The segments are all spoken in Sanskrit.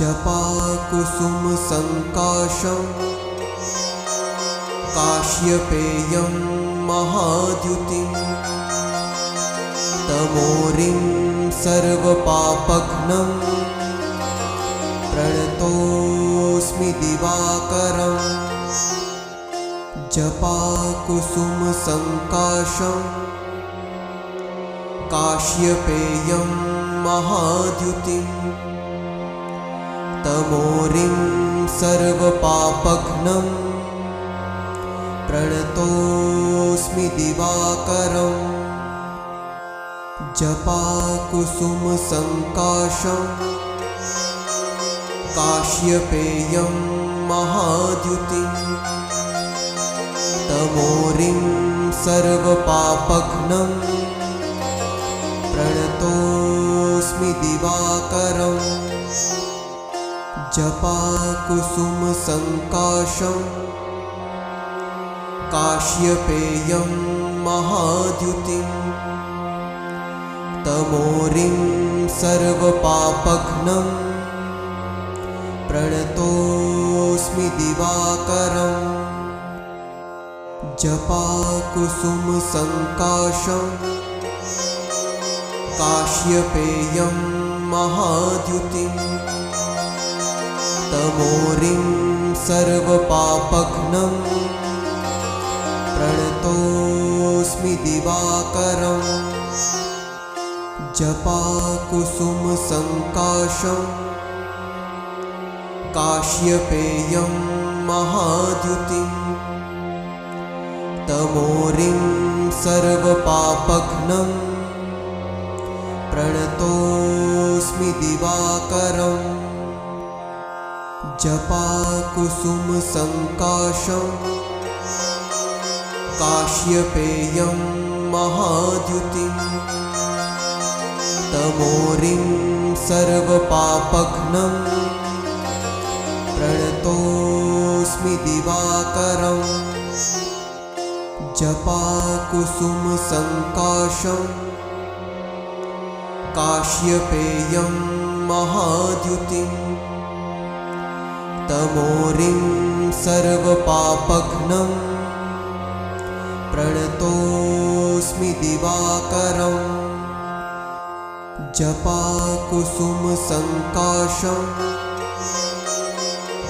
जपाकुसुमसङ्काशं काश्यपेयं महाद्युतिं तमोरिं सर्वपापघ्नं प्रणतोऽस्मि दिवाकरम्। जपाकुसुमसङ्काशं काश्यपेयं महाद्युतिं तमोरिं सर्वपापघ्नं प्रणतोऽस्मि दिवाकरम्। जपाकुसुमसङ्काशं काश्यपेयं महाद्युतिं तमोरिं सर्वपापघ्नं प्रणतोऽस्मि दिवाकरम्। जपाकुसुमसङ्काशं काश्यपेयं महाद्युतिं तमोरिं सर्वपापघ्नं प्रणतोऽस्मि दिवाकरम्। जपाकुसुमसङ्काशं काश्यपेयं महाद्युतिं तमोरिं सर्वपापघ्नं प्रणतोऽस्मि दिवाकरम्। जपाकुसुमसङ्काशं काश्यपेयं महाद्युतिं तमोरिं सर्वपापघ्नं प्रणतोऽस्मि दिवाकरम्। जपाकुसुमसङ्काशं काश्यपेयं महाद्युतिं तमोरिं सर्वपापघ्नं प्रणतोऽस्मि दिवाकरम्। जपाकुसुमसङ्काशं काश्यपेयं महाद्युतिं तमोरिं सर्वपापघ्नं प्रणतोऽस्मि दिवाकरम्। जपाकुसुमसङ्काशं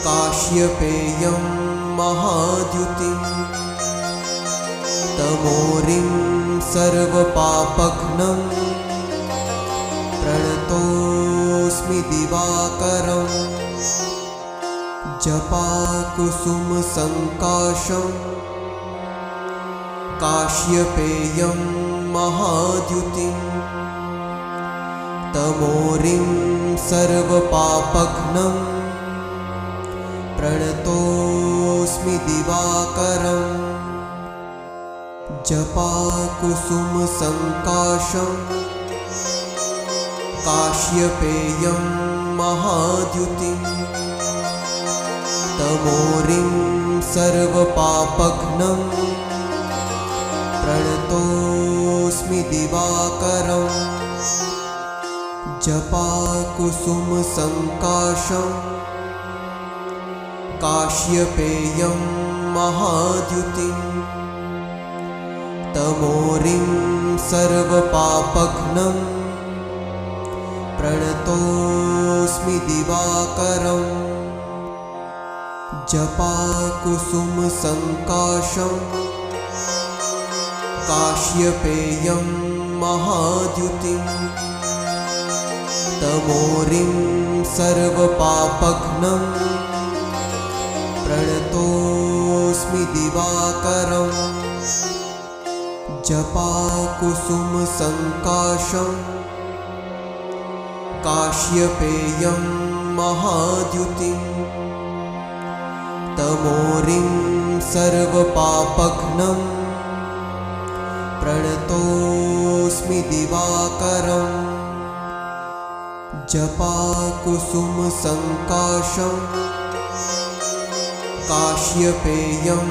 काश्यपेयं महाद्युतिं तमोरिं सर्वपापघ्नं प्रणतोऽस्मि दिवाकरम्। जपाकुसुमसङ्काशं काश्यपेयं महाद्युतिं तमोरिं सर्वपापघ्नं प्रणतोऽस्मि दिवाकरम्। जपाकुसुमसङ्काशं काश्यपेयं महाद्युतिं तमोरिं सर्वपापघ्नं प्रणतोऽस्मि दिवाकरम्। जपाकुसुमसङ्काशं काश्यपेयं महाद्युतिं तमोरिं सर्वपापघ्नं प्रणतोऽस्मि दिवाकरम्। जपाकुसुमसङ्काशं काश्यपेयं महाद्युतिं तमोरिं सर्वपापघ्नं प्रणतोऽस्मि दिवाकरम्। जपाकुसुमसङ्काशं काश्यपेयं महाद्युतिं तमोरिं सर्वपापघ्नं प्रणतोऽस्मि दिवाकरम्। जपाकुसुमसङ्काशं काश्यपेयं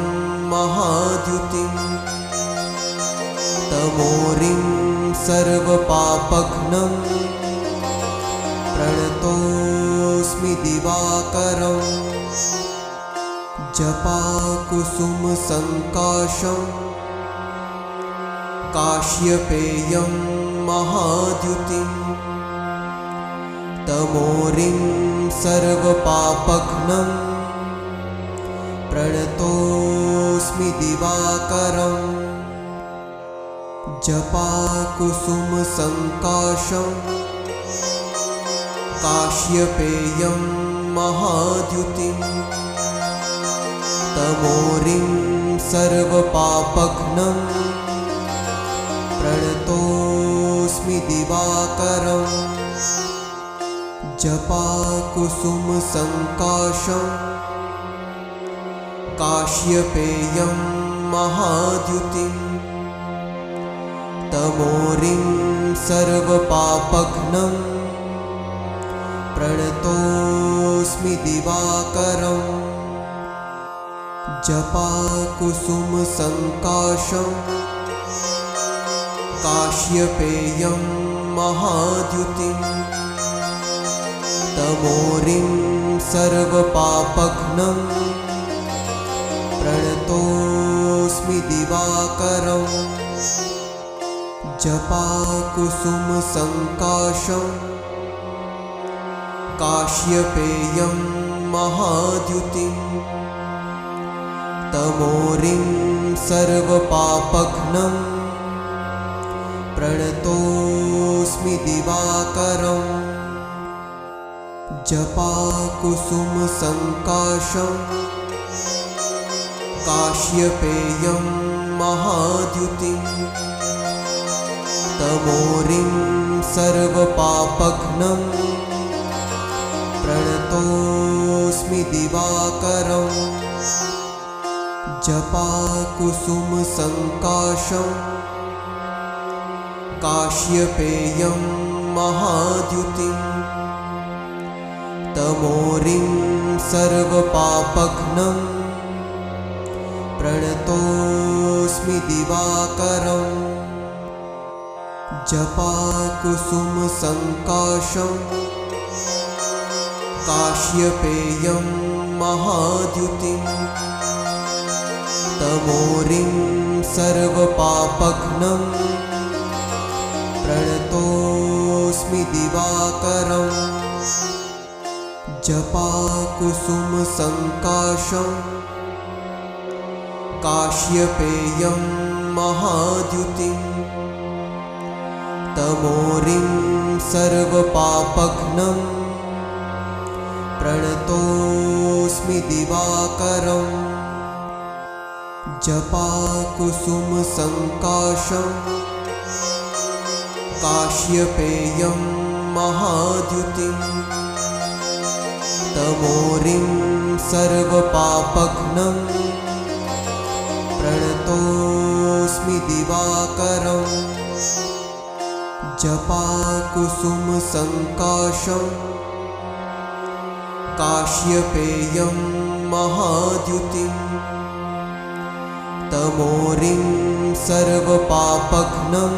महाद्युतिं तमोरिं सर्वपापघ्नं प्रणतोऽस्मि तमोरिङ्गोऽस्मि दिवाकरम् जपाकुसुमसङ्काशं काश्यपेयं महाद्युतिं तमोरिं सर्वपापघ्नं प्रणतोऽस्मि दिवाकरम् जपाकुसुमसङ्काशं काश्यपेयं महाद्युतिं तमोरिं सर्वपापघ्नं प्रणतोऽस्मि दिवाकरम् जपाकुसुमसङ्काशं काश्यपेयं महाद्युतिं तमोरिं सर्वपापघ्नं प्रणतोऽस्मि दिवाकरम् जपाकुसुमसङ्काशं काश्यपेयं महाद्युतिं तमोरिं सर्वपापघ्नं प्रणतोऽस्मि दिवाकरम् जपाकुसुमसङ्काशं काश्यपेयं महाद्युतिं तमोरिं सर्वपापघ्नं प्रणतोऽस्मि दिवाकरम् जपाकुसुमसङ्काशं काश्यपेयं महाद्युतिं तमोरिं सर्वपापघ्नं प्रणतोऽस्मि दिवाकरम् जपाकुसुमसङ्काशं काश्यपेयं महाद्युतिं तमोरिं सर्वपापघ्नं प्रणतोऽस्मि दिवाकरम् जपाकुसुमसङ्काशं काश्यपेयं महाद्युतिं तमोरिं सर्वपापघ्नं प्रणतोऽस्मि दिवाकरम् जपाकुसुमसङ्काशं काश्यपेयं महाद्युतिं तमोरिं सर्वपापघ्नं प्रणतोऽस्मि दिवाकरम् जपाकुसुमसङ्काशं काश्यपेयं महाद्युतिं तमोरिं सर्वपापघ्नं प्रणतोऽस्मि दिवाकरम् जपाकुसुमसङ्काशं काश्यपेयं महाद्युतिं तमोरिं सर्वपापघ्नं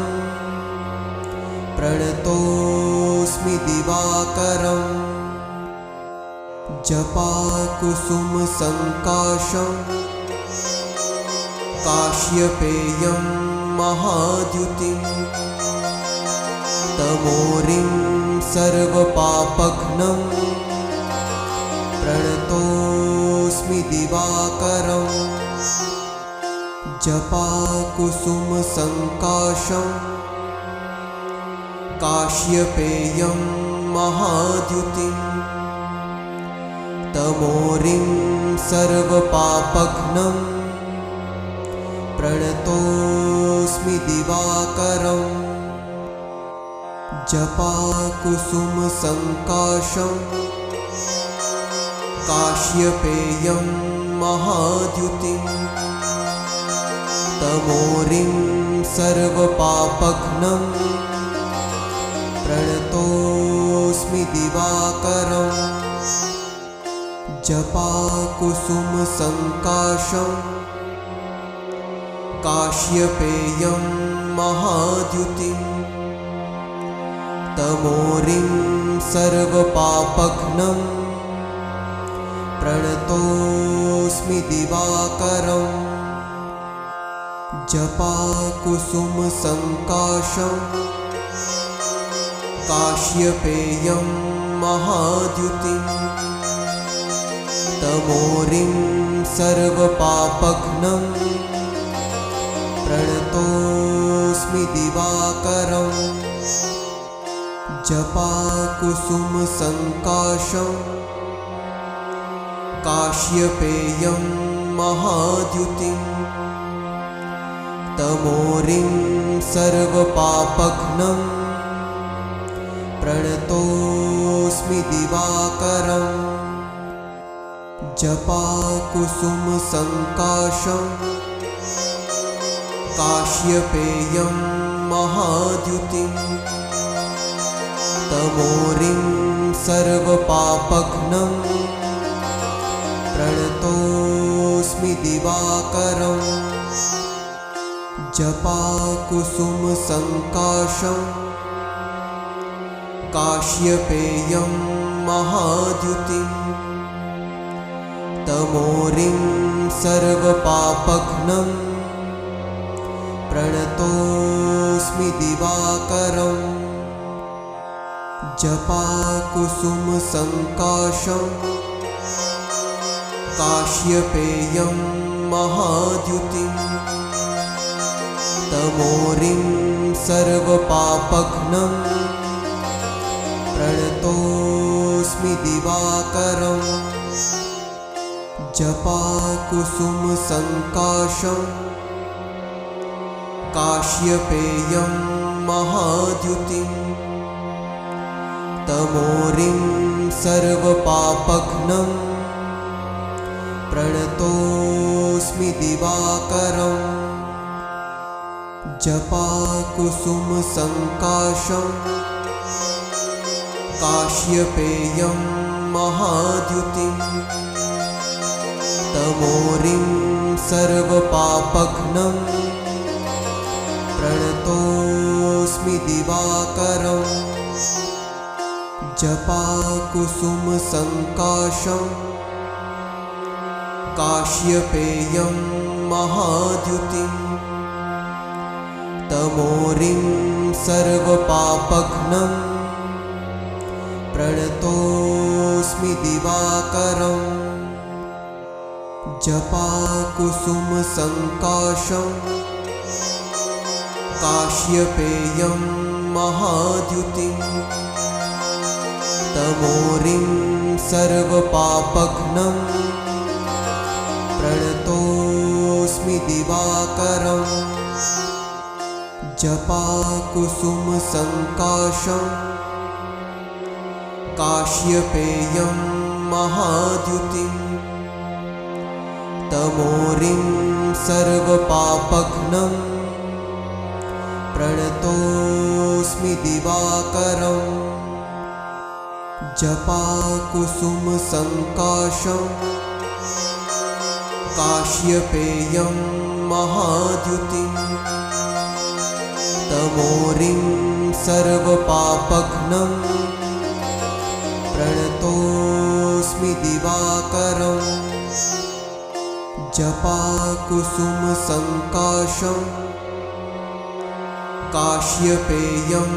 प्रणतोऽस्मि दिवाकरम् जपाकुसुमसङ्काशं काश्यपेयं महाद्युतिं तमोरिं सर्वपापघ्नं प्रणतोऽस्मि दिवाकरम् जपाकुसुमसङ्काशं काश्यपेयं महाद्युतिं तमोरिं सर्वपापघ्नं प्रणतोऽस्मि दिवाकरम् जपाकुसुमसङ्काशं काश्यपेयं महाद्युतिं तमोरिं सर्वपापघ्नं प्रणतोऽस्मि दिवाकरम् जपाकुसुमसङ्काशं काश्यपेयं महाद्युतिं तमोरिं सर्वपापघ्नं प्रणतोऽस्मि दिवाकरम् जपाकुसुमसङ्काशं काश्यपेयं महाद्युतिं तमोरिं सर्वपापघ्नं प्रणतोऽस्मि दिवाकरम् जपाकुसुमसङ्काशं काश्यपेयं महाद्युतिं तमोरिं सर्वपापघ्नं प्रणतोऽस्मि दिवाकरम् जपाकुसुमसङ्काशं काश्यपेयं महाद्युतिं तमोरिं सर्वपापघ्नं प्रणतोऽस्मि दिवाकरम् जपाकुसुमसङ्काशं काश्यपेयं महाद्युतिं तमोरिं सर्वपापघ्नं प्रणतोऽस्मि दिवाकरम् जपाकुसुमसङ्काशं काश्यपेयं महाद्युतिं तमोरिं सर्वपापघ्नं प्रणतोऽस्मि दिवाकरम् जपाकुसुमसङ्काशं काश्यपेयं महाद्युतिं तमोरिं सर्वपापघ्नं प्रणतोऽस्मि दिवाकरम् जपाकुसुमसङ्काशं काश्यपेयं महाद्युतिं तमोरिं सर्वपापघ्नं प्रणतोऽस्मि दिवाकरम् जपाकुसुमसङ्काशं काश्यपेयं महाद्युतिं तमोरिं सर्वपापघ्नं प्रणतोऽस्मि दिवाकरम् जपाकुसुमसङ्काशं काश्यपेयं महाद्युतिं तमोरिं सर्वपापघ्नं प्रणतोऽस्मि दिवाकरम् जपाकुसुमसङ्काशं काश्यपेयं महाद्युतिं तमोरिं सर्वपापघ्नं प्रणतोऽस्मि दिवाकरम् जपाकुसुमसङ्काशं काश्यपेयं महाद्युतिं तमोरिं सर्वपापघ्नं प्रणतोऽस्मि दिवाकरम् जपाकुसुमसङ्काशं काश्यपेयं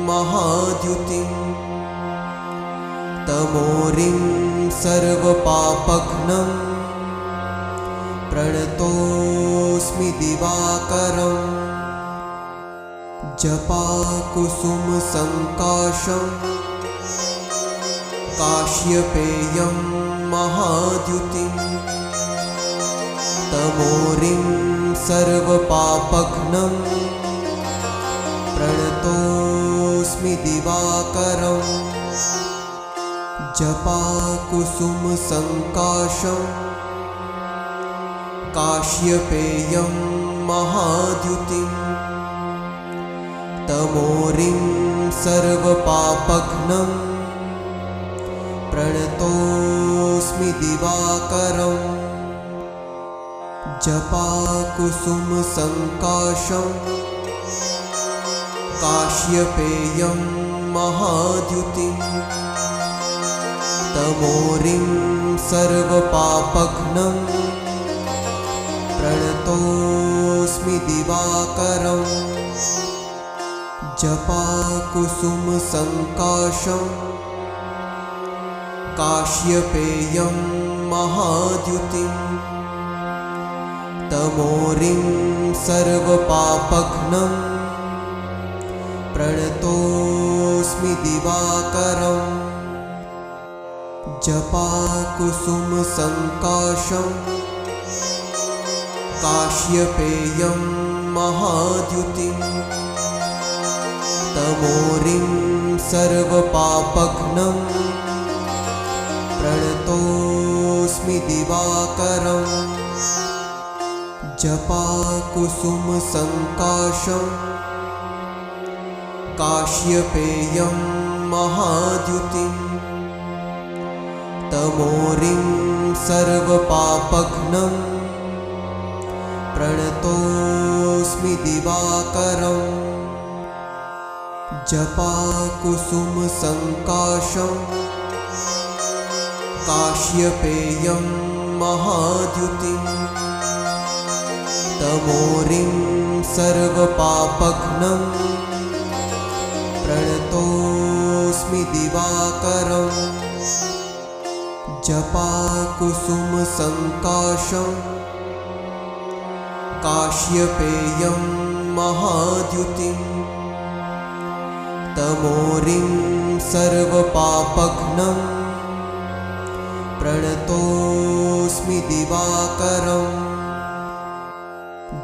महाद्युतिं तमोरिं सर्वपापघ्नं प्रणतोऽस्मि दिवाकरम् जपाकुसुमसङ्काशं काश्यपेयं महाद्युतिं तमोरिं सर्वपापघ्नं प्रणतोऽस्मि दिवाकरम् जपाकुसुमसङ्काशं काश्यपेयं महाद्युतिं तमोरिं सर्वपापघ्नं प्रणतोऽस्मि दिवाकरम् जपाकुसुमसङ्काशं काश्यपेयं महाद्युतिं तमोरिं सर्वपापघ्नं प्रणतोऽस्मि दिवाकरम् जपाकुसुमसङ्काशं काश्यपेयं महाद्युतिं तमोरिं सर्वपापघ्नं प्रणतोऽस्मि दिवाकरम् जपाकुसुमसङ्काशं काश्यपेयं महाद्युतिं तमोरिं सर्वपापघ्नं प्रणतोऽस्मि दिवाकरम् जपाकुसुमसङ्काशं काश्यपेयं महाद्युतिं तमोरिं सर्वपापघ्नं प्रणतोऽस्मि दिवाकरम् जपाकुसुमसङ्काशं काश्यपेयं महाद्युतिं तमोरिं सर्वपापघ्नं प्रणतोऽस्मि दिवाकरम् जपाकुसुमसङ्काशं काश्यपेयं महाद्युतिं तमोरिं सर्वपापघ्नं प्रणतोऽस्मि दिवाकरम्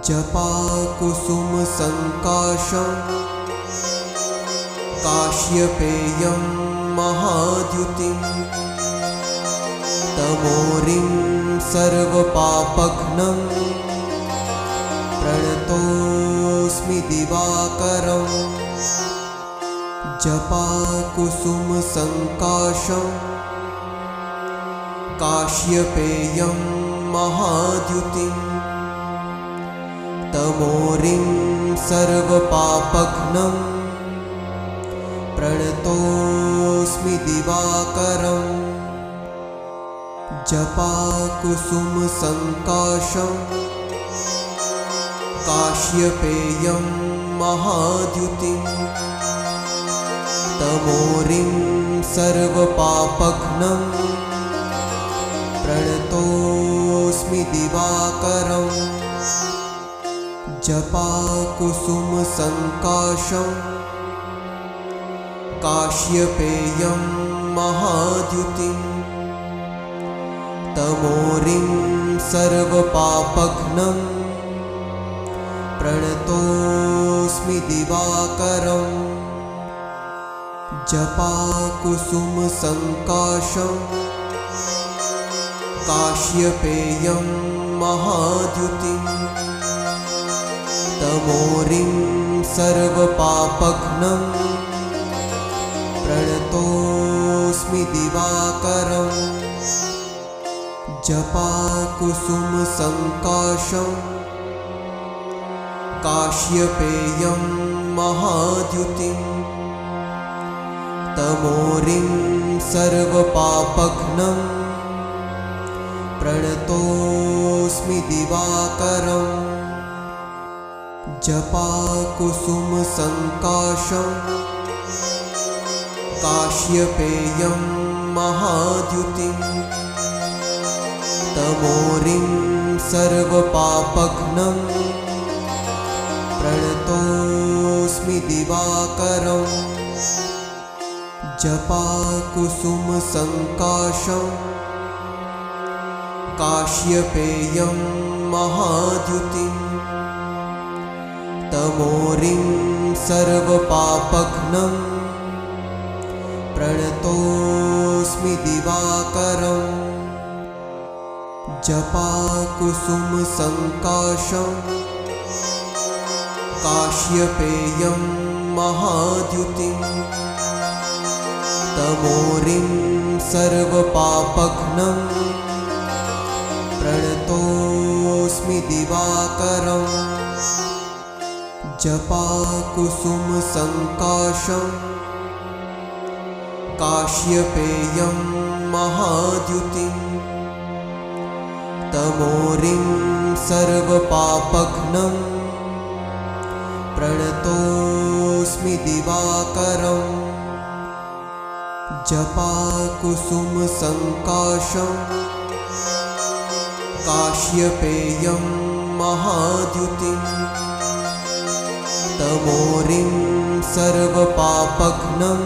जपाकुसुमसङ्काशं काश्यपेयं महाद्युतिं तमोरिं सर्वपापघ्नं प्रणतोऽस्मि दिवाकरम् जपाकुसुमसङ्काशं काश्यपेयं महाद्युतिं तमोरिं सर्वपापघ्नं प्रणतोऽस्मि दिवाकरम् जपाकुसुमसङ्काशं काश्यपेयं महाद्युतिं तमोरिं सर्वपापघ्नं प्रणतोऽस्मि दिवाकरम् जपाकुसुमसङ्काशं काश्यपेयं महाद्युतिं तमोरिं सर्वपापघ्नं प्रणतोऽस्मि दिवाकरम् जपाकुसुमसङ्काशं काश्यपेयं महाद्युतिं तमोरिं सर्वपापघ्नं प्रणतोऽस्मि दिवाकरम् जपाकुसुमसङ्काशं काश्यपेयं महाद्युतिं तमोरिं सर्वपापघ्नं प्रणतोऽस्मि दिवाकरम् जपाकुसुमसङ्काशं काश्यपेयं महाद्युतिं तमोरिं सर्वपापघ्नं प्रणतोऽस्मि दिवाकरम् जपाकुसुमसङ्काशं काश्यपेयं महाद्युतिं तमोरिं सर्वपापघ्नं प्रणतोऽस्मि दिवाकरम् जपाकुसुमसङ्काशं काश्यपेयं महाद्युतिं तमोरिं सर्वपापघ्नं प्रणतोऽस्मि दिवाकरम् जपाकुसुमसङ्काशं काश्यपेयं महाद्युतिं तमोरिं सर्वपापघ्नं प्रणतोऽस्मि दिवाकरम् जपाकुसुमसङ्काशं काश्यपेयं महाद्युतिं तमोरिं सर्वपापघ्नं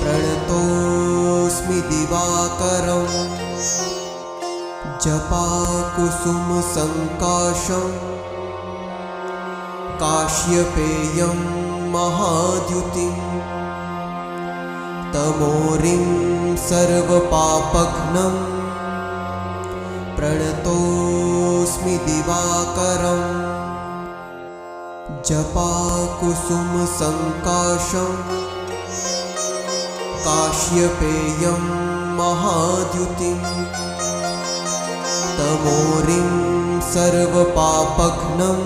प्रणतोऽस्मि दिवाकरम् जपाकुसुमसङ्काशं काश्यपेयं महाद्युतिं तमोरिं सर्वपापघ्नं प्रणतोऽस्मि दिवाकरम् जपाकुसुमसङ्काशं काश्यपेयं महाद्युतिं तमोरिं सर्वपापघ्नं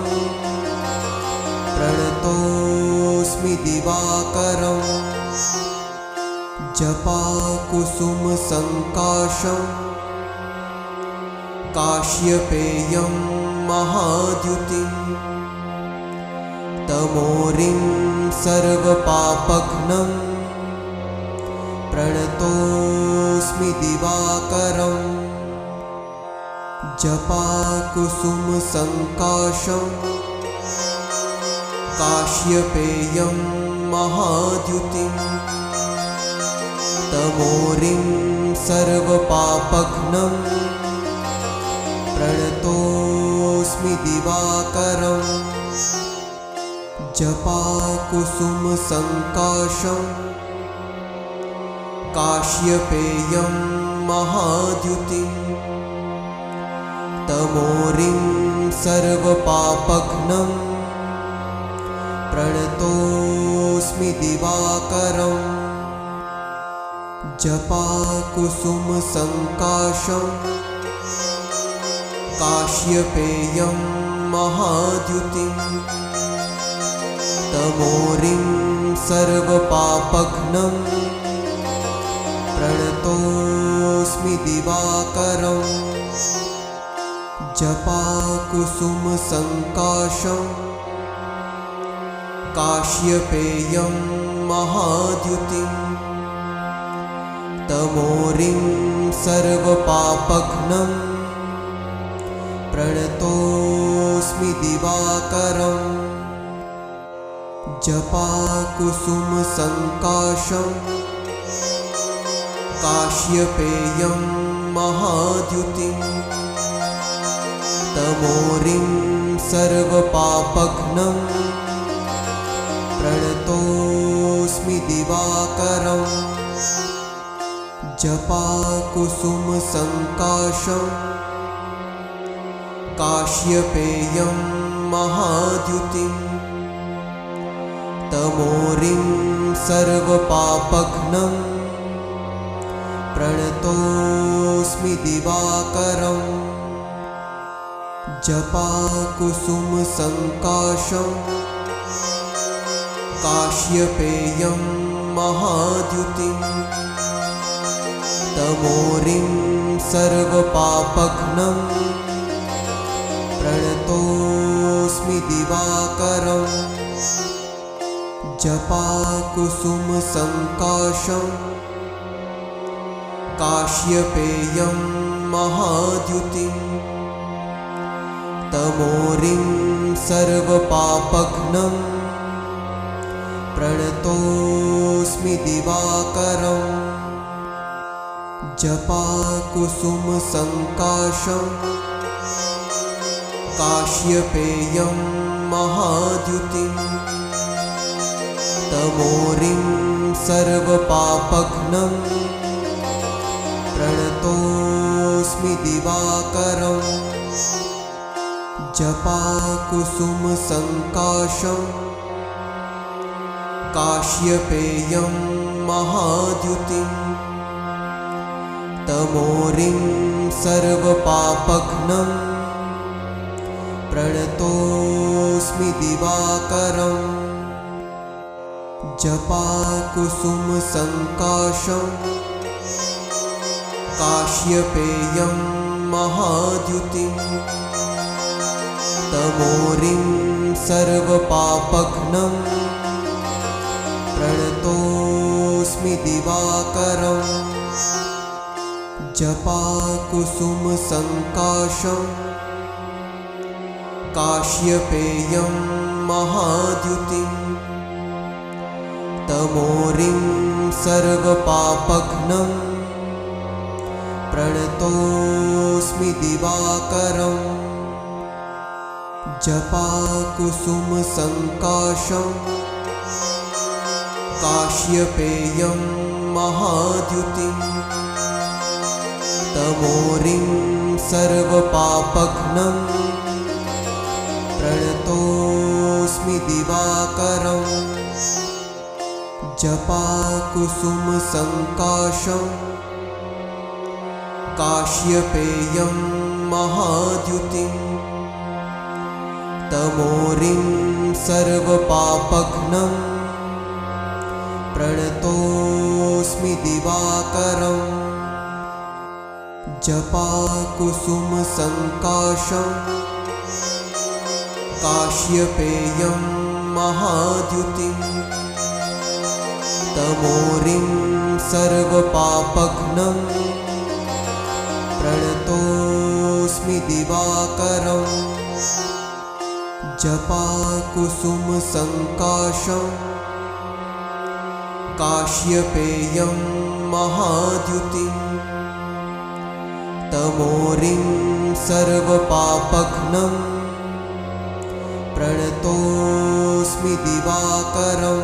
प्रणतोऽस्मि दिवाकरम् जपाकुसुमसङ्काशं काश्यपेयं महाद्युतिं तमोरिं सर्वपापघ्नं प्रणतोऽस्मि दिवाकरम् जपाकुसुमसङ्काशं काश्यपेयं महाद्युतिं तमोरिं सर्वपापघ्नं प्रणतोऽस्मि दिवाकरम् जपाकुसुमसङ्काशं काश्यपेयं महाद्युतिं तमोरिं सर्वपापघ्नं प्रणतोऽस्मि दिवाकरम् जपाकुसुमसङ्काशं काश्यपेयं महाद्युतिं तमोरिं सर्वपापघ्नं प्रणतोऽस्मि दिवाकरम् जपाकुसुमसङ्काशं काश्यपेयं महाद्युतिं तमोरिं सर्वपापघ्नं प्रणतोऽस्मि दिवाकरम् जपाकुसुमसङ्काशं काश्यपेयं महाद्युतिं तमोरिं सर्वपापघ्नं प्रणतोऽस्मि दिवाकरम् जपाकुसुमसङ्काशं काश्यपेयं महाद्युतिं तमोरिं सर्वपापघ्नं प्रणतोऽस्मि दिवाकरम् जपाकुसुमसङ्काशं काश्यपेयं महाद्युतिं तमोरिं सर्वपापघ्नं प्रणतोऽस्मि दिवाकरम् जपाकुसुमसङ्काशं काश्यपेयं महाद्युतिं तमोरिं सर्वपापघ्नं प्रणतोऽस्मि दिवाकरम् जपाकुसुमसङ्काशं काश्यपेयं महाद्युतिं तमोरिं सर्वपापघ्नं प्रणतोऽस्मि दिवाकरम् जपाकुसुमसङ्काशं काश्यपेयं महाद्युतिं तमोरिं सर्वपापघ्नं प्रणतोऽस्मि दिवाकरम् जपाकुसुमसङ्काशं काश्यपेयं महाद्युतिं तमोरिं सर्वपापघ्नं प्रणतोऽस्मि दिवाकरं जपाकुसुमसङ्काशं काश्यपेयं महाद्युतिं तमोरिं सर्वपापघ्नं प्रणतोऽस्मि दिवाकरं जपाकुसुमसङ्काशं काश्यपेयं महाद्युतिं तमोरिं सर्वपापघ्नं प्रणतोऽस्मि दिवाकरं जपाकुसुमसङ्काशं काश्यपेयं महाद्युतिं तमोरिं सर्वपापघ्नं प्रणतोऽस्मि दिवाकरं जपाकुसुमसङ्काशं काश्यपेयं महाद्युतिं तमोरिं सर्वपापघ्नं प्रणतोऽस्मि दिवाकरं जपाकुसुमसङ्काशं काश्यपेयं महाद्युतिं तमोरिं सर्वपापघ्नं प्रणतोऽस्मि दिवाकरं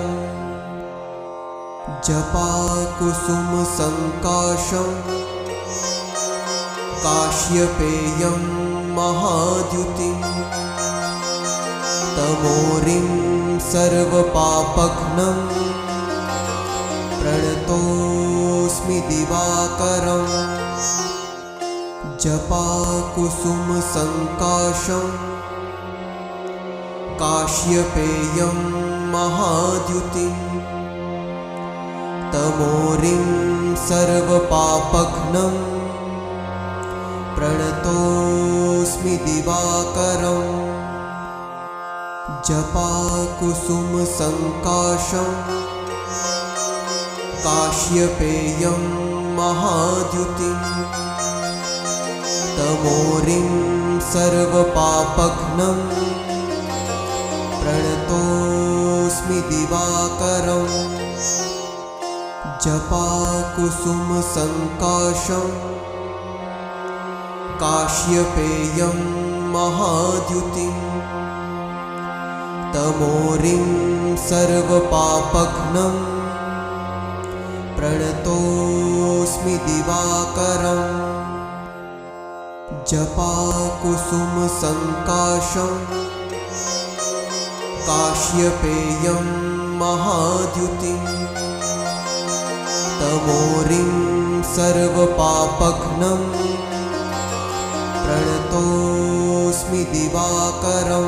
जपाकुसुमसङ्काशं काश्यपेयं महाद्युतिं तमोरिं सर्वपापघ्नं प्रणतोऽस्मि दिवाकरं जपाकुसुमसङ्काशं काश्यपेयं महाद्युतिं तमोरिं सर्वपापघ्नं प्रणतोऽस्मि दिवाकरं जपाकुसुमसङ्काशं काश्यपेयं महाद्युतिं तमोरिं सर्वपापघ्नं प्रणतोऽस्मि दिवाकरं जपाकुसुमसङ्काशं काश्यपेयं महाद्युतिं तमोरिं सर्वपापघ्नं प्रणतोऽस्मि दिवाकरं जपाकुसुमसङ्काशं काश्यपेयं महाद्युतिं तमोरिं सर्वपापघ्नं प्रणतोऽस्मि दिवाकरं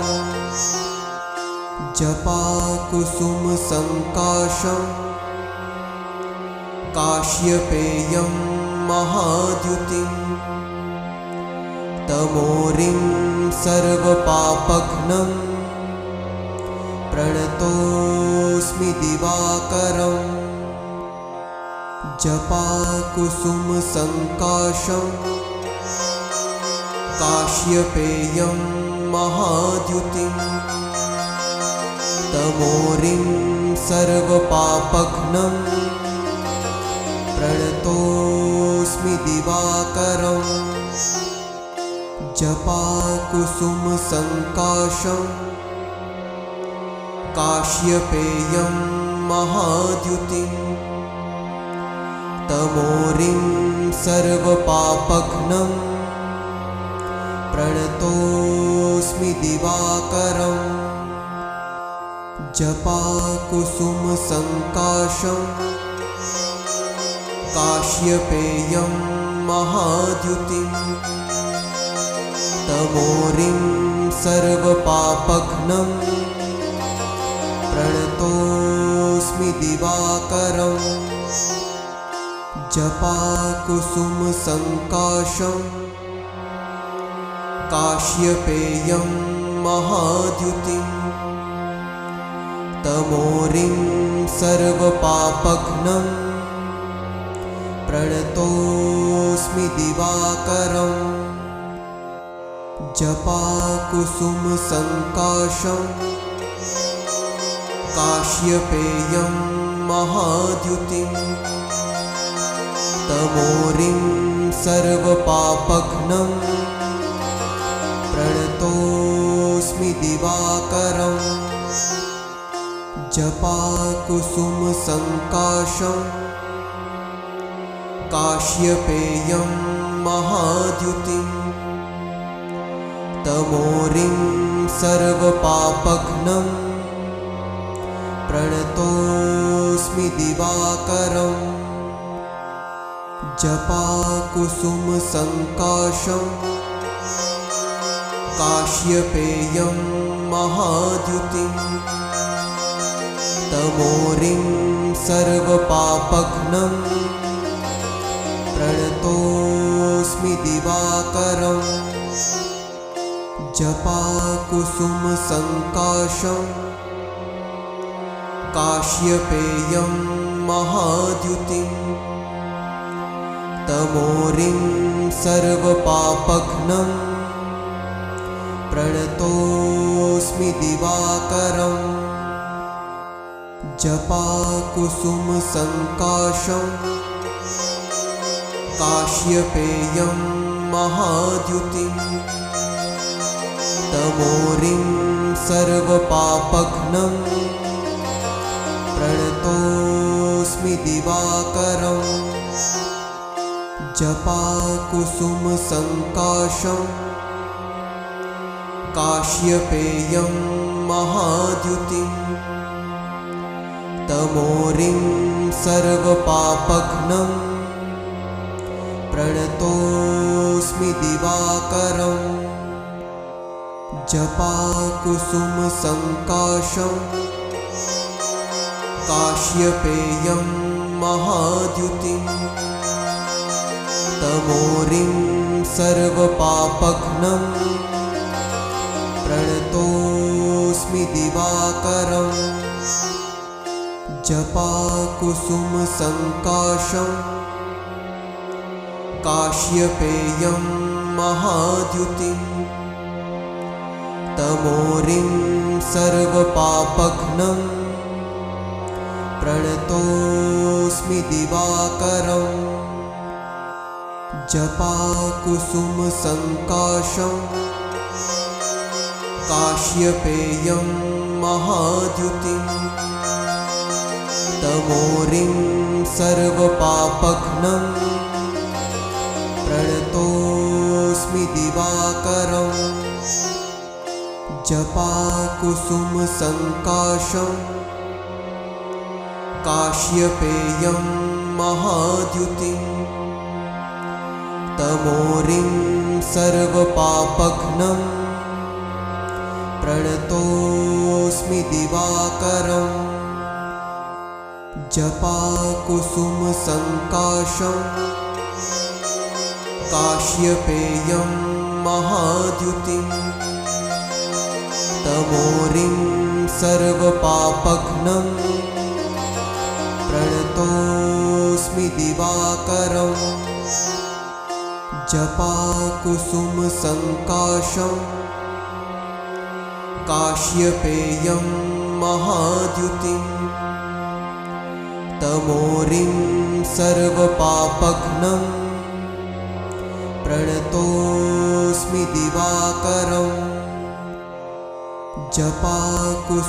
जपाकुसुमसङ्काशं काश्यपेयं महाद्युतिं तमोरिं सर्वपापघ्नं प्रणतोऽस्मि दिवाकरं जपाकुसुमसङ्काशं काश्यपेयं महाद्युतिं तमोरिं सर्वपापघ्नं प्रणतोऽस्मि दिवाकरं जपाकुसुमसङ्काशं काश्यपेयं महाद्युतिं तमोरिं सर्वपापघ्नं प्रणतोऽस्मि दिवाकरं जपाकुसुमसङ्काशं काश्यपेयं महाद्युतिं तमोरिं सर्वपापघ्नं प्रणतोऽस्मि दिवाकरं जपाकुसुमसङ्काशं काश्यपेयं महाद्युतिं तमोरिं सर्वपापघ्नं प्रणतोऽस्मि दिवाकरम् जपाकुसुमसङ्काशं काश्यपेयं महाद्युतिं तमोरिं सर्वपापघ्नं प्रणतोऽस्मि दिवाकरम् जपाकुसुमसङ्काशं काश्यपेयं महाद्युतिं तमोरिं सर्वपापघ्नं प्रणतोऽस्मि दिवाकरम् जपाकुसुमसङ्काशं काश्यपेयं महाद्युतिं तमोरिं सर्वपापघ्नं प्रणतोऽस्मि दिवाकरम् जपाकुसुमसङ्काशं काश्यपेयं महाद्युतिं तमोरिं सर्वपापघ्नं प्रणतोऽस्मि दिवाकरम् जपाकुसुमसङ्काशं काश्यपेयं महाद्युतिं तमोरिं सर्वपापघ्नं प्रणतोऽस्मि दिवाकरम् जपाकुसुमसङ्काशं काश्यपेयं महाद्युतिं तमोरिं सर्वपापघ्नं प्रणतोऽस्मि दिवाकरम् जपाकुसुमसङ्काशं काश्यपेयं महाद्युतिं तमोरिं सर्वपापघ्नं प्रणतोऽस्मि दिवाकरम् जपाकुसुमसङ्काशं काश्यपेयं महाद्युतिं तमोरिं सर्वपापघ्नं प्रणतोऽस्मि दिवाकरम् जपाकुसुमसङ्काशं काश्यपेयं महाद्युतिं तमोरिं सर्वपापघ्नं प्रणतोऽस्मि दिवाकरम् जपाकुसुमसङ्काशं काश्यपेयं महाद्युतिं तमोरिं सर्वपापघ्नं प्रणतोऽस्मि दिवाकरम् जपाकुसुमसङ्काशं काश्यपेयं महाद्युतिं तमोरिं सर्वपापघ्नं प्रणतोऽस्मि दिवाकरम् जपाकुसुमसङ्काशं काश्यपेयं महाद्युतिं तमोरिं सर्वपापघ्नं प्रणतोऽस्मि दिवाकरम् जपाकुसुमसङ्काशं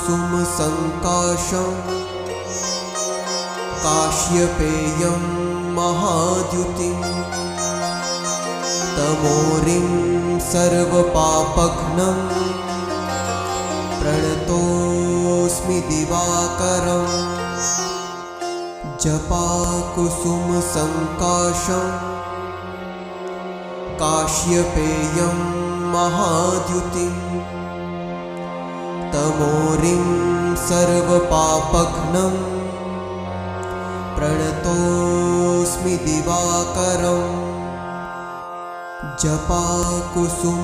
काश्यपेयं महाद्युतिं तमोरिं सर्वपापघ्नं प्रणतोऽस्मि दिवाकरम् जपाकुसुमसङ्काशं काश्यपेयं महाद्युतिं तमोरिं सर्वपापघ्नं प्रणतोऽस्मि जपाकुसुमसङ्काशं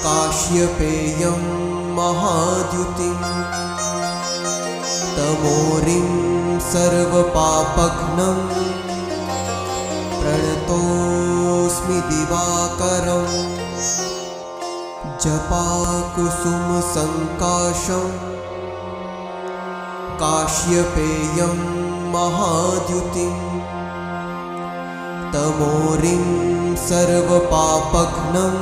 काश्यपेयं महाद्युतिं तमोरिं सर्वपापघ्नं प्रणतोऽस्मि दिवाकरं जपाकुसुमसङ्काशं काश्यपेयं महाद्युतिं तमोरिं सर्वपापघ्नं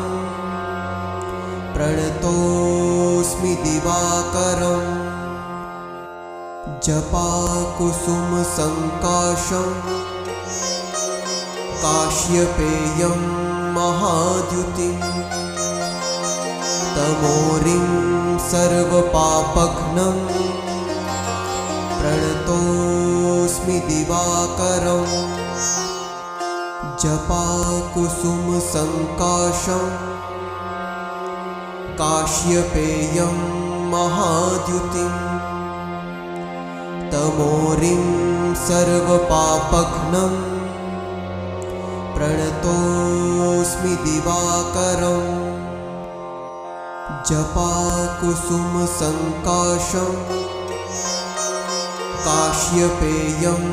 प्रणतोऽस्मि दिवाकरं जपाकुसुमसङ्काशं काश्यपेयं महाद्युतिं तमोरिं सर्वपापघ्नं प्रणतोऽस्मि दिवाकरं जपाकुसुमसङ्काशं काश्यपेयं महाद्युतिं तमोरिं सर्वपापघ्नं प्रणतोऽस्मि दिवाकरं जपाकुसुमसङ्काशं काश्यपेयं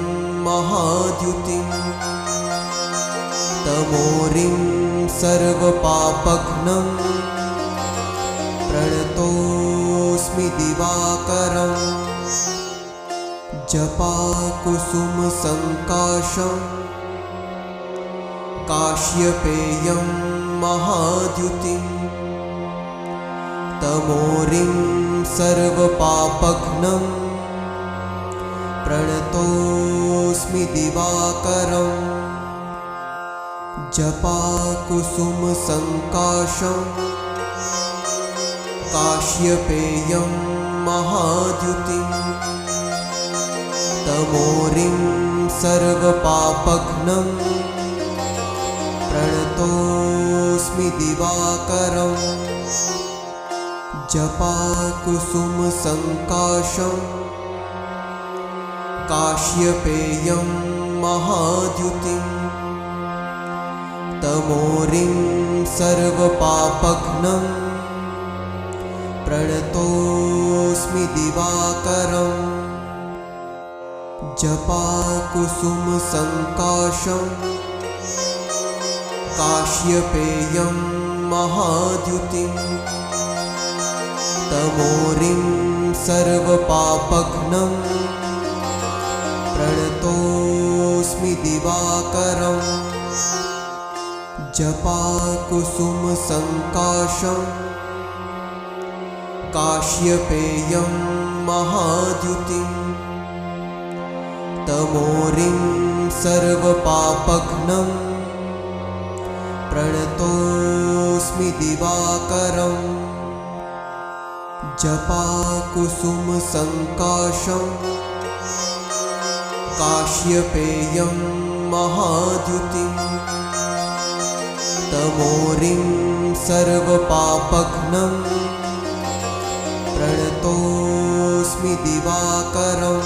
महाद्युतिं तमोरिं सर्वपापघ्नं प्रणतोऽस्मि दिवाकरं जपाकुसुमसङ्काशं काश्यपेयं महाद्युतिं तमोरिं सर्वपापघ्नं प्रणतोऽस्मि दिवाकरं जपाकुसुमसङ्काशं काश्यपेयं महाद्युतिं तमोरिं सर्वपापघ्नं प्रणतोऽस्मि दिवाकरं जपाकुसुमसङ्काशं काश्यपेयं महाद्युतिं तमोरिं सर्वपापघ्नं प्रणतोऽस्मि दिवाकरं जपाकुसुमसङ्काशं काश्यपेयं महाद्युतिं तमोरिं सर्वपापघ्नं प्रणतोऽस्मि दिवाकरं जपाकुसुमसङ्काशं काश्यपेयं महाद्युतिं तमोरिं सर्वपापघ्नं प्रणतोऽस्मि दिवाकरं जपाकुसुमसङ्काशं काश्यपेयं महाद्युतिं तमोरिं सर्वपापघ्नं प्रणतोऽस्मि दिवाकरं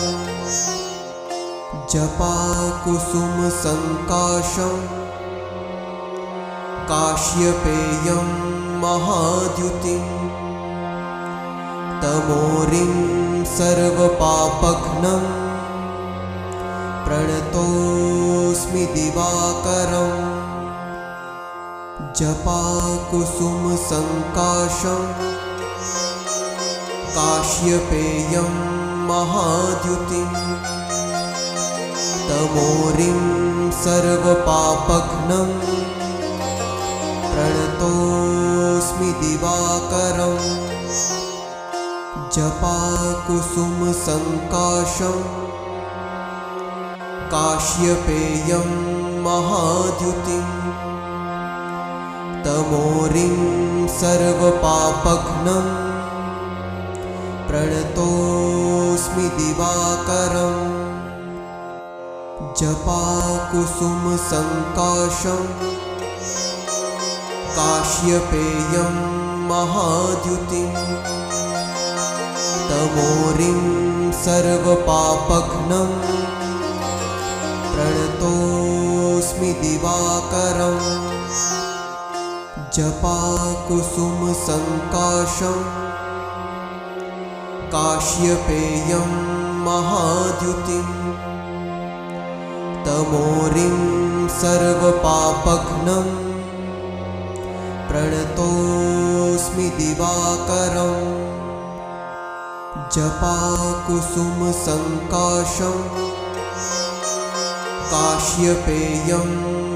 जपाकुसुमसङ्काशं काश्यपेयं महाद्युतिं तमोरिं सर्वपापघ्नं प्रणतोऽस्मि दिवाकरं जपाकुसुमसङ्काशं काश्यपेयं महाद्युतिं तमोरिं सर्वपापघ्नं प्रणतोऽस्मि दिवाकरं जपाकुसुमसङ्काशं काश्यपेयं महाद्युतिं तमोरिं सर्वपापघ्नं प्रणतोऽस्मि दिवाकरं जपाकुसुमसङ्काशं काश्यपेयं महाद्युतिं तमोरिं सर्वपापघ्नं प्रणतोऽस्मि दिवाकरम् जपाकुसुमसङ्काशं काश्यपेयं महाद्युतिं तमोरिं सर्वपापघ्नं प्रणतोऽस्मि दिवाकरम् जपाकुसुमसङ्काशं काश्यपेयं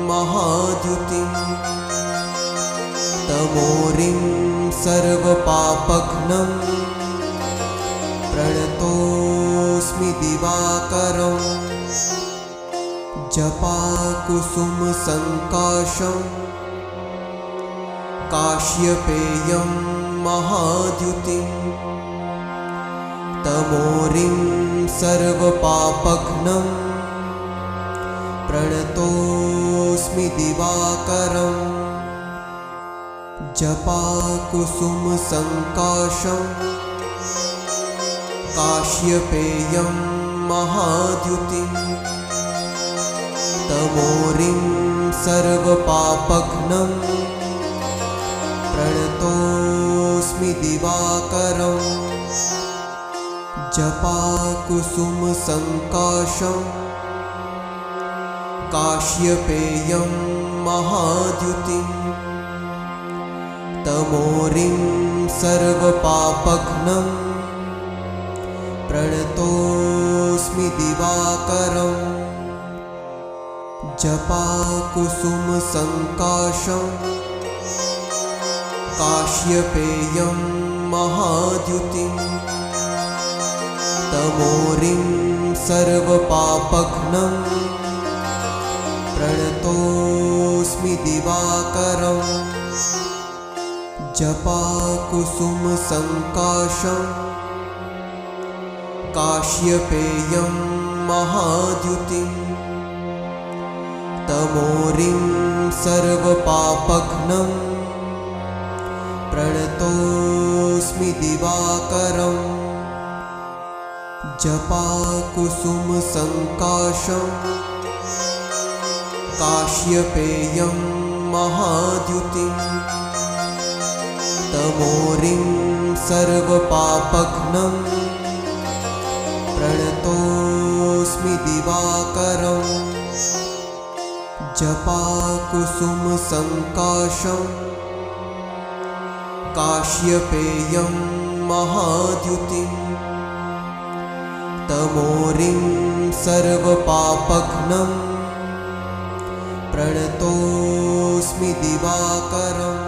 महाद्युतिं तमोरिं सर्वपापघ्नं प्रणतोऽस्मि दिवाकरम् जपाकुसुमसङ्काशं काश्यपेयं महाद्युतिं तमोरिं सर्वपापघ्नं प्रणतोऽस्मि दिवाकरम् जपाकुसुमसङ्काशं काश्यपेयं महाद्युतिं तमोरिं सर्वपापघ्नं प्रणतोऽस्मि दिवाकरम् जपाकुसुमसङ्काशं काश्यपेयं महाद्युतिं तमोरिं सर्वपापघ्नं प्रणतोऽस्मि दिवाकरम् जपाकुसुमसङ्काशं काश्यपेयं महाद्युतिं तमोरिं सर्वपापघ्नं प्रणतोऽस्मि दिवाकरम् जपाकुसुमसङ्काशं काश्यपेयं महाद्युतिं तमोरिं सर्वपापघ्नं प्रणतोऽस्मि दिवाकरम् जपाकुसुमसङ्काशं काश्यपेयं महाद्युतिं तमोरिं सर्वपापघ्नं प्रणतोऽस्मि दिवाकरम् जपाकुसुमसङ्काशं काश्यपेयं महाद्युतिं तमोरिं सर्वपापघ्नं प्रणतोऽस्मि दिवाकरम्